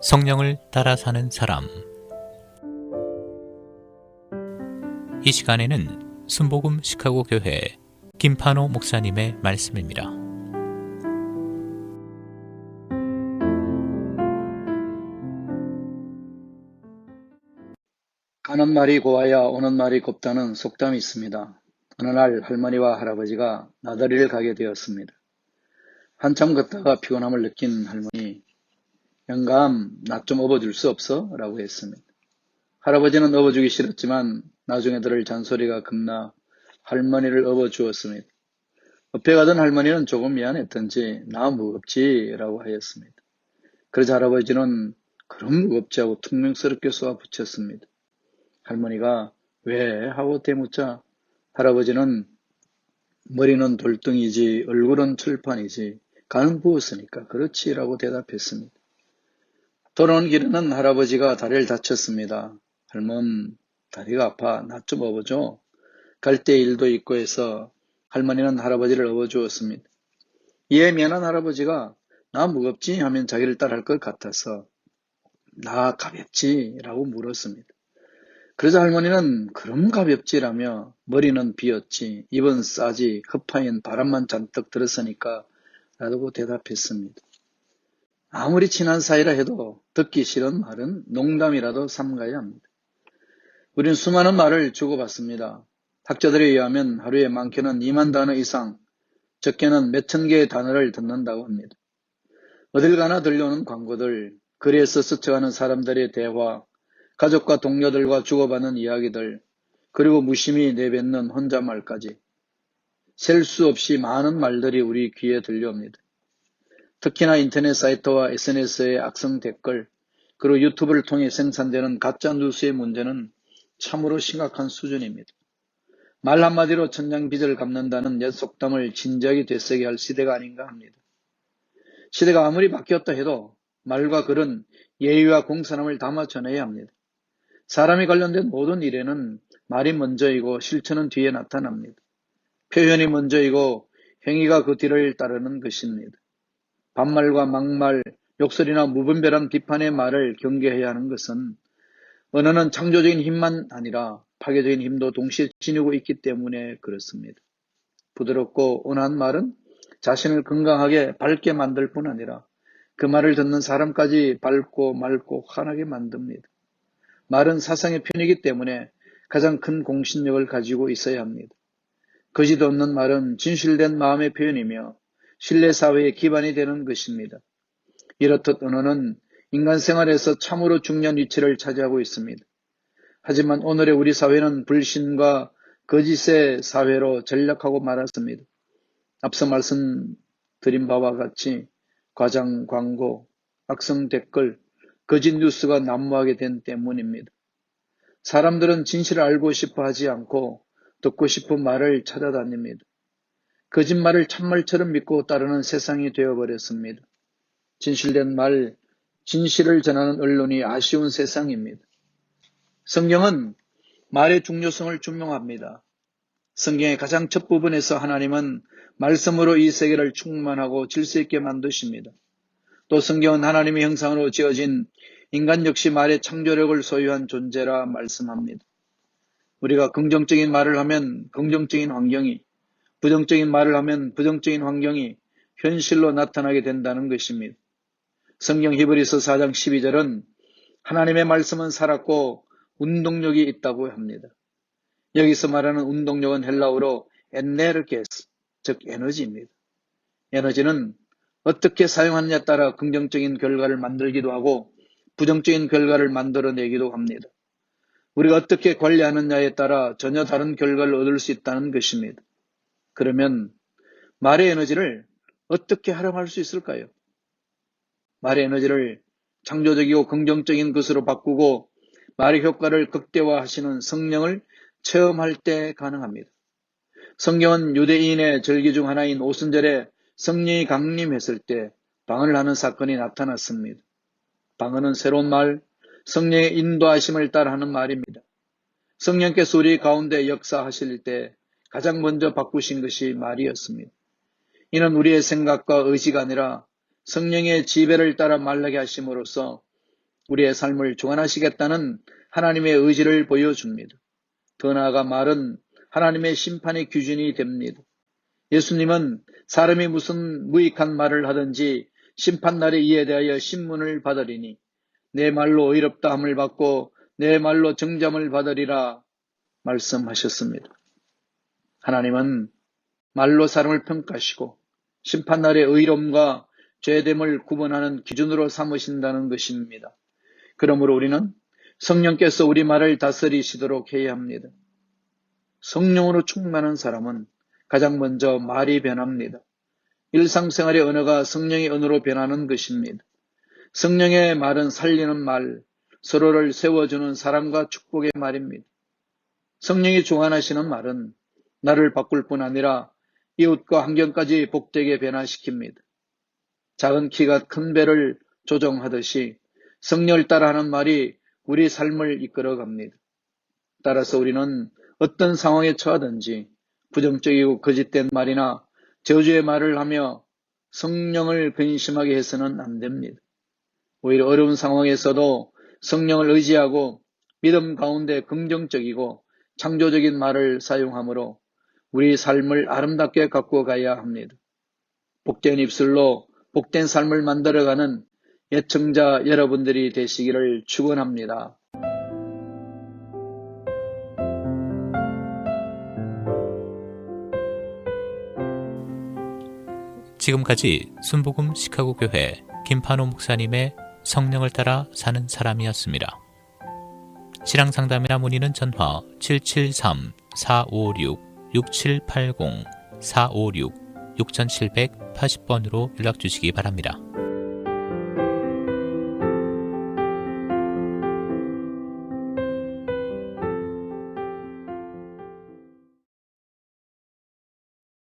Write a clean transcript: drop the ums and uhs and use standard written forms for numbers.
성령을 따라 사는 사람. 이 시간에는 순복음 시카고 교회 김판호 목사님의 말씀입니다. 가는 말이 고와야 오는 말이 곱다는 속담이 있습니다. 어느 날 할머니와 할아버지가 나들이를 가게 되었습니다. 한참 걷다가 피곤함을 느낀 할머니, 영감, 나 좀 업어줄 수 없어? 라고 했습니다. 할아버지는 업어주기 싫었지만 나중에 들을 잔소리가 겁나 할머니를 업어주었습니다. 옆에 가던 할머니는 조금 미안했던지 나 무겁지? 라고 하였습니다. 그러자 할아버지는 그럼 무겁지 하고 퉁명스럽게 쏘아붙였습니다. 할머니가 왜? 하고 대묻자 할아버지는 머리는 돌덩이지 얼굴은 철판이지 간은 부었으니까 그렇지 라고 대답했습니다. 돌아오는 길에는 할아버지가 다리를 다쳤습니다. 할멈 다리가 아파 나 좀 업어줘. 갈 때 일도 있고 해서 할머니는 할아버지를 업어주었습니다. 이에 미안한 할아버지가 나 무겁지 하면 자기를 따라할 것 같아서 나 가볍지 라고 물었습니다. 그러자 할머니는 그럼 가볍지라며 머리는 비었지 입은 싸지 흡하인 바람만 잔뜩 들었으니까 라고 대답했습니다. 아무리 친한 사이라 해도 듣기 싫은 말은 농담이라도 삼가야 합니다. 우리는 수많은 말을 주고받습니다. 학자들에 의하면 하루에 많게는 2만 단어 이상, 적게는 몇천 개의 단어를 듣는다고 합니다. 어딜 가나 들려오는 광고들, 거리에서 스쳐가는 사람들의 대화, 가족과 동료들과 주고받는 이야기들, 그리고 무심히 내뱉는 혼잣말까지 셀 수 없이 많은 말들이 우리 귀에 들려옵니다. 특히나 인터넷 사이트와 SNS의 악성 댓글, 그리고 유튜브를 통해 생산되는 가짜 뉴스의 문제는 참으로 심각한 수준입니다. 말 한마디로 천냥빚을 갚는다는 옛 속담을 진지하게 되새게 할 시대가 아닌가 합니다. 시대가 아무리 바뀌었다 해도 말과 글은 예의와 공손함을 담아 전해야 합니다. 사람이 관련된 모든 일에는 말이 먼저이고 실천은 뒤에 나타납니다. 표현이 먼저이고 행위가 그 뒤를 따르는 것입니다. 반말과 막말, 욕설이나 무분별한 비판의 말을 경계해야 하는 것은 언어는 창조적인 힘만 아니라 파괴적인 힘도 동시에 지니고 있기 때문에 그렇습니다. 부드럽고 온화한 말은 자신을 건강하게 밝게 만들 뿐 아니라 그 말을 듣는 사람까지 밝고 맑고 환하게 만듭니다. 말은 사상의 편이기 때문에 가장 큰 공신력을 가지고 있어야 합니다. 거짓 없는 말은 진실된 마음의 표현이며 신뢰사회의 기반이 되는 것입니다. 이렇듯 언어는 인간 생활에서 참으로 중요한 위치를 차지하고 있습니다. 하지만 오늘의 우리 사회는 불신과 거짓의 사회로 전락하고 말았습니다. 앞서 말씀드린 바와 같이 과장 광고, 악성 댓글, 거짓 뉴스가 난무하게 된 때문입니다. 사람들은 진실을 알고 싶어 하지 않고 듣고 싶은 말을 찾아다닙니다. 거짓말을 참말처럼 믿고 따르는 세상이 되어버렸습니다. 진실된 말, 진실을 전하는 언론이 아쉬운 세상입니다. 성경은 말의 중요성을 증명합니다. 성경의 가장 첫 부분에서 하나님은 말씀으로 이 세계를 충만하고 질서 있게 만드십니다. 또 성경은 하나님의 형상으로 지어진 인간 역시 말의 창조력을 소유한 존재라 말씀합니다. 우리가 긍정적인 말을 하면 긍정적인 환경이, 부정적인 말을 하면 부정적인 환경이 현실로 나타나게 된다는 것입니다. 성경 히브리서 4장 12절은 하나님의 말씀은 살았고 운동력이 있다고 합니다. 여기서 말하는 운동력은 헬라어로 엔네르게스, 즉 에너지입니다. 에너지는 어떻게 사용하느냐에 따라 긍정적인 결과를 만들기도 하고 부정적인 결과를 만들어내기도 합니다. 우리가 어떻게 관리하느냐에 따라 전혀 다른 결과를 얻을 수 있다는 것입니다. 그러면 말의 에너지를 어떻게 활용할 수 있을까요? 말의 에너지를 창조적이고 긍정적인 것으로 바꾸고 말의 효과를 극대화하시는 성령을 체험할 때 가능합니다. 성경은 유대인의 절기 중 하나인 오순절에 성령이 강림했을 때 방언을 하는 사건이 나타났습니다. 방언은 새로운 말, 성령의 인도하심을 따라하는 말입니다. 성령께서 우리 가운데 역사하실 때 가장 먼저 바꾸신 것이 말이었습니다. 이는 우리의 생각과 의지가 아니라 성령의 지배를 따라 말하게 하심으로써 우리의 삶을 주관하시겠다는 하나님의 의지를 보여줍니다. 더 나아가 말은 하나님의 심판의 기준이 됩니다. 예수님은 사람이 무슨 무익한 말을 하든지 심판날에 이에 대하여 신문을 받으리니 내 말로 의롭다 함을 받고 내 말로 정잠을 받으리라 말씀하셨습니다. 하나님은 말로 사람을 평가하시고 심판날의 의로움과 죄됨을 구분하는 기준으로 삼으신다는 것입니다. 그러므로 우리는 성령께서 우리 말을 다스리시도록 해야 합니다. 성령으로 충만한 사람은 가장 먼저 말이 변합니다. 일상생활의 언어가 성령의 언어로 변하는 것입니다. 성령의 말은 살리는 말, 서로를 세워주는 사랑과 축복의 말입니다. 성령이 주관하시는 말은 나를 바꿀 뿐 아니라 이웃과 환경까지 복되게 변화시킵니다. 작은 키가 큰 배를 조정하듯이 성령을 따라하는 말이 우리 삶을 이끌어갑니다. 따라서 우리는 어떤 상황에 처하든지 부정적이고 거짓된 말이나 저주의 말을 하며 성령을 근심하게 해서는 안 됩니다. 오히려 어려운 상황에서도 성령을 의지하고 믿음 가운데 긍정적이고 창조적인 말을 사용하므로 우리 삶을 아름답게 가꾸어 가야 합니다. 복된 입술로 복된 삶을 만들어가는 애청자 여러분들이 되시기를 축원합니다. 지금까지 순복음 시카고 교회 김판호 목사님의 성령을 따라 사는 사람이었습니다. 신앙 상담이나 문의는 전화 773-456-6780 456-6780번으로 연락 주시기 바랍니다.